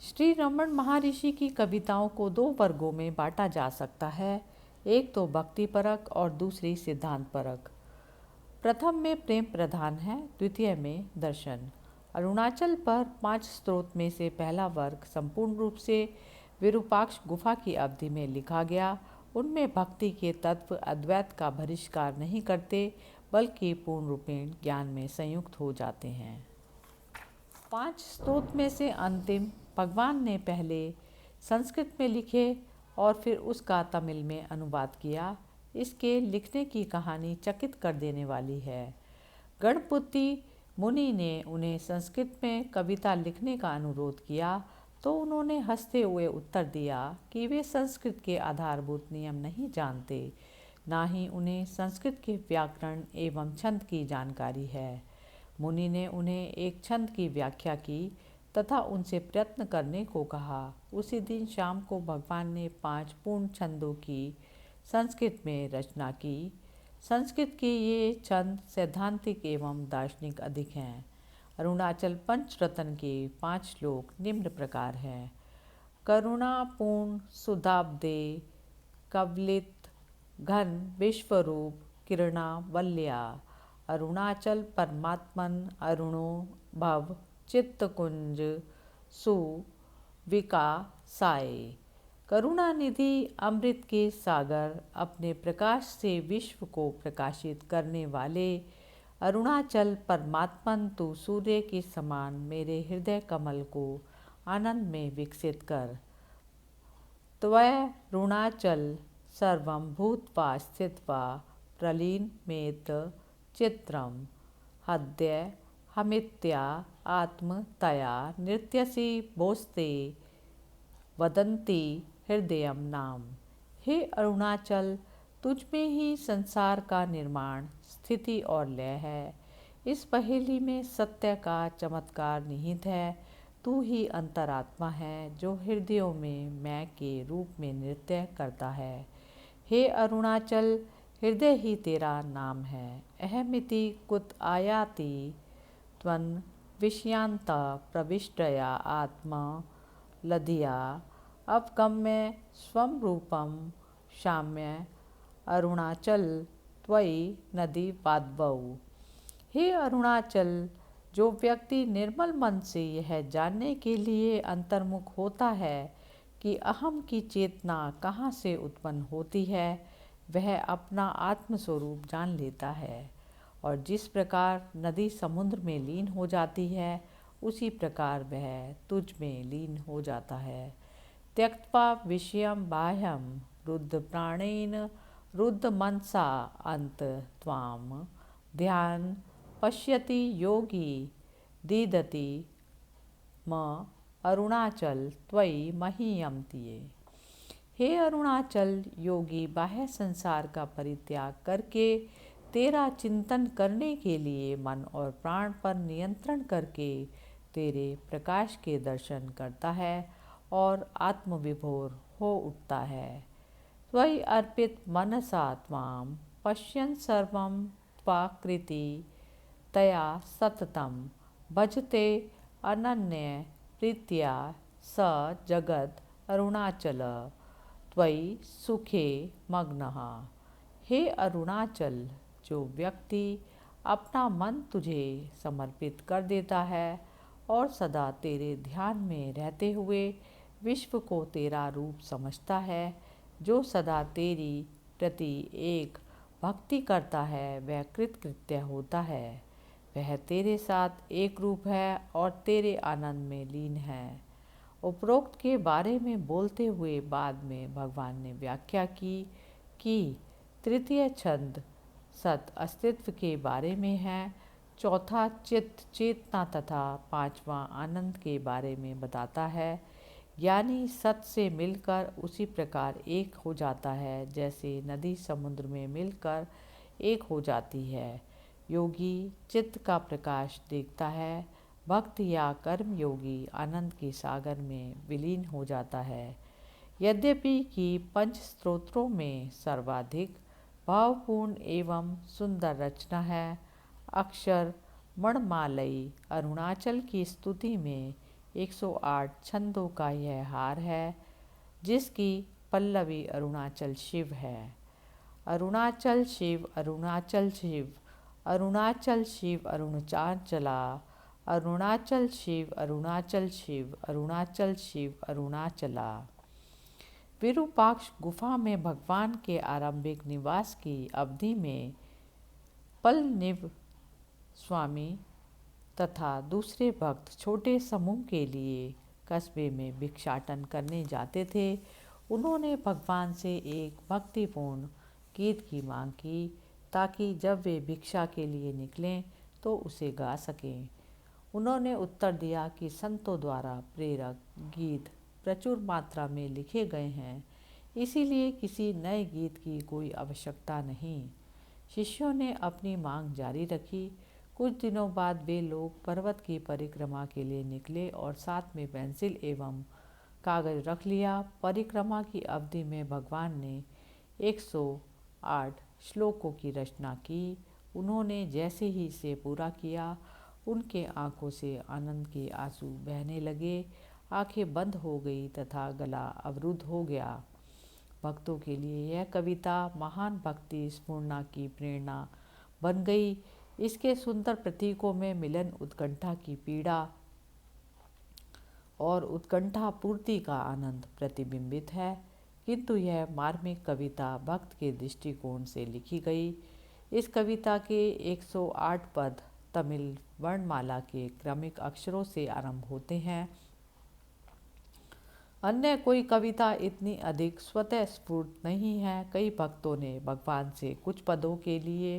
श्री रमण महर्षि की कविताओं को दो वर्गों में बांटा जा सकता है, एक तो भक्तिपरक और दूसरी सिद्धांतपरक। प्रथम में प्रेम प्रधान है, द्वितीय में दर्शन। अरुणाचल पर 5 स्त्रोत में से पहला वर्ग संपूर्ण रूप से विरूपाक्ष गुफा की अवधि में लिखा गया। उनमें भक्ति के तत्व अद्वैत का बहिष्कार नहीं करते, बल्कि पूर्ण रूपेण ज्ञान में संयुक्त हो जाते हैं। 5 स्तोत्र में से अंतिम भगवान ने पहले संस्कृत में लिखे और फिर उसका तमिल में अनुवाद किया। इसके लिखने की कहानी चकित कर देने वाली है। गणपति मुनि ने उन्हें संस्कृत में कविता लिखने का अनुरोध किया तो उन्होंने हंसते हुए उत्तर दिया कि वे संस्कृत के आधारभूत नियम नहीं जानते, ना ही उन्हें संस्कृत के व्याकरण एवं छंद की जानकारी है। मुनि ने उन्हें एक छंद की व्याख्या की तथा उनसे प्रयत्न करने को कहा। उसी दिन शाम को भगवान ने 5 पूर्ण छंदों की संस्कृत में रचना की। संस्कृत के ये छंद सैद्धांतिक एवं दार्शनिक अधिक हैं। अरुणाचल पंचरत्न के 5 श्लोक निम्न प्रकार हैं। करुणापूर्ण सुधाब्दे कवलित घन विश्वरूप किरणा वल्या अरुणाचल परमात्मन अरुणो भव चित्तकुंज सुविकासाय। करुणानिधि अमृत के सागर अपने प्रकाश से विश्व को प्रकाशित करने वाले अरुणाचल परमात्मन तू सूर्य के समान मेरे हृदय कमल को आनंद में विकसित कर। त्वयरुणाचल सर्वं भूत्वा स्थित्वा प्रलीनमेत चित्रम हद्य हमित्या आत्मतया नृत्यसि बोस्ते वदन्ति हृदयम नाम। हे अरुणाचल, तुझ में ही संसार का निर्माण, स्थिति और लय है। इस पहेली में सत्य का चमत्कार निहित है। तू ही अंतरात्मा है जो हृदयों में मैं के रूप में नृत्य करता है। हे अरुणाचल, हृदय ही तेरा नाम है। अहमिति कुत आयाति त्वन् विषयांता प्रविष्टया आत्मा लधिया अवगम्य स्वं रूपम शाम्य अरुणाचल त्वयि नदी पादवौ। हे अरुणाचल, जो व्यक्ति निर्मल मन से यह जानने के लिए अंतर्मुख होता है कि अहम की चेतना कहाँ से उत्पन्न होती है, वह अपना आत्मस्वरूप जान लेता है। और जिस प्रकार नदी समुद्र में लीन हो जाती है, उसी प्रकार वह तुझ में लीन हो जाता है। त्यक्त्वा विषयम बाह्यम रुद्ध प्राणेन रुद्ध मनसा अंत त्वाम ध्यान पश्यति योगी दीदति म अरुणाचल त्वयि महीयमतिये। हे अरुणाचल, योगी बाह्य संसार का परित्याग करके तेरा चिंतन करने के लिए मन और प्राण पर नियंत्रण करके तेरे प्रकाश के दर्शन करता है और आत्मविभोर हो उठता है। त्वयि अर्पित मनसा त्वाम पश्यन् सर्वं त्वाकृति तया सततम भजते अनन्य प्रीत्या स जगद अरुणाचल त्वयि सुखे मग्नः। हे अरुणाचल, जो व्यक्ति अपना मन तुझे समर्पित कर देता है और सदा तेरे ध्यान में रहते हुए विश्व को तेरा रूप समझता है, जो सदा तेरी प्रति एक भक्ति करता है, वह कृतकृत्य होता है। वह तेरे साथ एक रूप है और तेरे आनंद में लीन है। उपरोक्त के बारे में बोलते हुए बाद में भगवान ने व्याख्या की कि तृतीय छंद सत अस्तित्व के बारे में है, चौथा चित्त चेतना तथा पांचवा आनंद के बारे में बताता है। ज्ञानी सत से मिलकर उसी प्रकार एक हो जाता है जैसे नदी समुद्र में मिलकर एक हो जाती है। योगी चित्त का प्रकाश देखता है, भक्त या कर्म योगी आनंद के सागर में विलीन हो जाता है। यद्यपि कि पंच स्तोत्रों में सर्वाधिक भावपूर्ण एवं सुंदर रचना है, अक्षर मणमालई अरुणाचल की स्तुति में 108 छंदों का यह हार है, जिसकी पल्लवी अरुणाचल शिव है। अरुणाचल शिव, अरुणाचल शिव, अरुणाचल शिव अरुणाचला, अरुणाचल शिव, अरुणाचल शिव, अरुणाचल शिव अरुणाचला। विरूपाक्ष गुफा में भगवान के आरंभिक निवास की अवधि में पलनिव स्वामी तथा दूसरे भक्त छोटे समूह के लिए कस्बे में भिक्षाटन करने जाते थे। उन्होंने भगवान से एक भक्तिपूर्ण गीत की मांग की ताकि जब वे भिक्षा के लिए निकलें तो उसे गा सकें। उन्होंने उत्तर दिया कि संतों द्वारा प्रेरक गीत प्रचुर मात्रा में लिखे गए हैं, इसीलिए किसी नए गीत की कोई आवश्यकता नहीं। शिष्यों ने अपनी मांग जारी रखी। कुछ दिनों बाद वे लोग पर्वत की परिक्रमा के लिए निकले और साथ में पेंसिल एवं कागज रख लिया। परिक्रमा की अवधि में भगवान ने 108 श्लोकों की रचना की। उन्होंने जैसे ही इसे पूरा किया, उनके आंखों से आनंद के आंसू बहने लगे, आंखें बंद हो गई तथा गला अवरुद्ध हो गया। भक्तों के लिए यह कविता महान भक्ति स्फूर्णा की प्रेरणा बन गई। इसके सुंदर प्रतीकों में मिलन, उत्कंठा की पीड़ा और उत्कंठा पूर्ति का आनंद प्रतिबिंबित है, किंतु यह मार्मिक कविता भक्त के दृष्टिकोण से लिखी गई। इस कविता के 108 पद तमिल वर्णमाला के क्रमिक अक्षरों से आरंभ होते हैं। अन्य कोई कविता इतनी अधिक स्वतः स्फूर्त नहीं है। कई भक्तों ने भगवान से कुछ पदों के लिए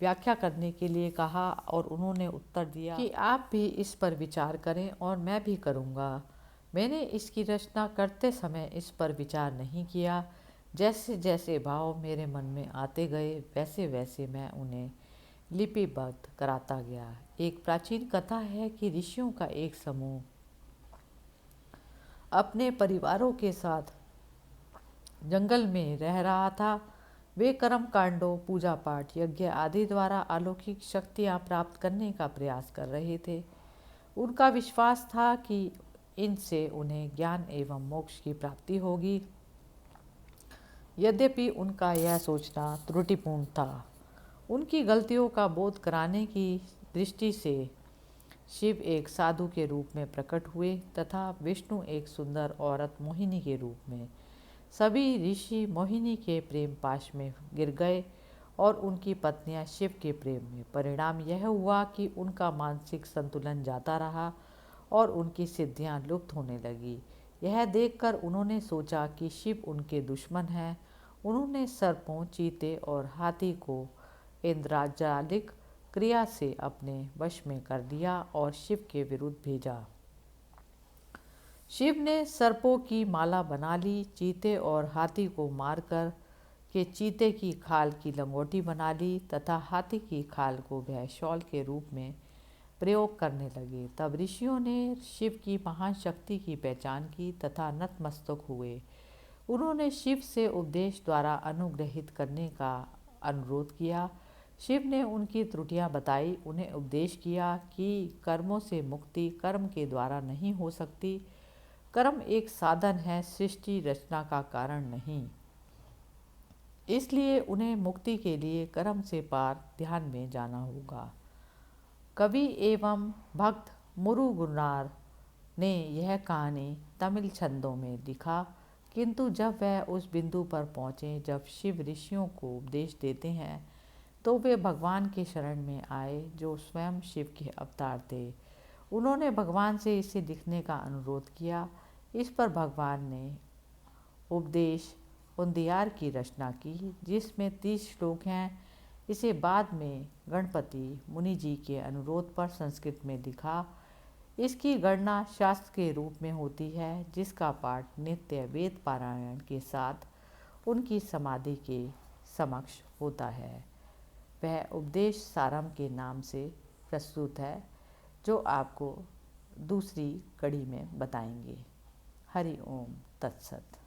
व्याख्या करने के लिए कहा और उन्होंने उत्तर दिया कि आप भी इस पर विचार करें और मैं भी करूँगा। मैंने इसकी रचना करते समय इस पर विचार नहीं किया। जैसे जैसे भाव मेरे मन में आते गए, वैसे वैसे मैं उन्हें लिपिबद्ध कराता गया। एक प्राचीन कथा है कि ऋषियों का एक समूह अपने परिवारों के साथ जंगल में रह रहा था। वे कर्म कांडों, पूजा पाठ, यज्ञ आदि द्वारा अलौकिक शक्तियाँ प्राप्त करने का प्रयास कर रहे थे। उनका विश्वास था कि इनसे उन्हें ज्ञान एवं मोक्ष की प्राप्ति होगी। यद्यपि उनका यह सोचना त्रुटिपूर्ण था। उनकी गलतियों का बोध कराने की दृष्टि से शिव एक साधु के रूप में प्रकट हुए तथा विष्णु एक सुंदर औरत मोहिनी के रूप में। सभी ऋषि मोहिनी के प्रेम पाश में गिर गए और उनकी पत्नियां शिव के प्रेम में। परिणाम यह हुआ कि उनका मानसिक संतुलन जाता रहा और उनकी सिद्धियां लुप्त होने लगी। यह देखकर उन्होंने सोचा कि शिव उनके दुश्मन हैं। उन्होंने सर्पों, चीते और हाथी को इंद्रजालिक क्रिया से अपने वश में कर लिया और शिव के विरुद्ध भेजा। शिव ने सर्पों की माला बना ली, चीते और हाथी को मारकर के चीते की खाल की लंगोटी बना ली तथा हाथी की खाल को वह शॉल के रूप में प्रयोग करने लगे। तब ऋषियों ने शिव की महान शक्ति की पहचान की तथा नतमस्तक हुए। उन्होंने शिव से उपदेश द्वारा अनुग्रहित करने का अनुरोध किया। शिव ने उनकी त्रुटियां बताई, उन्हें उपदेश किया कि कर्मों से मुक्ति कर्म के द्वारा नहीं हो सकती। कर्म एक साधन है, सृष्टि रचना का कारण नहीं। इसलिए उन्हें मुक्ति के लिए कर्म से पार ध्यान में जाना होगा। कवि एवं भक्त मुरुगुनार ने यह कहानी तमिल छंदों में लिखा, किंतु जब वह उस बिंदु पर पहुँचे जब शिव ऋषियों को उपदेश देते हैं तो वे भगवान के शरण में आए जो स्वयं शिव के अवतार थे। उन्होंने भगवान से इसे लिखने का अनुरोध किया। इस पर भगवान ने उपदेश उंदियार की रचना की, जिसमें 30 श्लोक हैं। इसे बाद में गणपति मुनि जी के अनुरोध पर संस्कृत में लिखा। इसकी गणना शास्त्र के रूप में होती है, जिसका पाठ नित्य वेद पारायण के साथ उनकी समाधि के समक्ष होता है। वह उपदेश सारम के नाम से प्रस्तुत है, जो आपको दूसरी कड़ी में बताएंगे। हरि ओम तत्सत।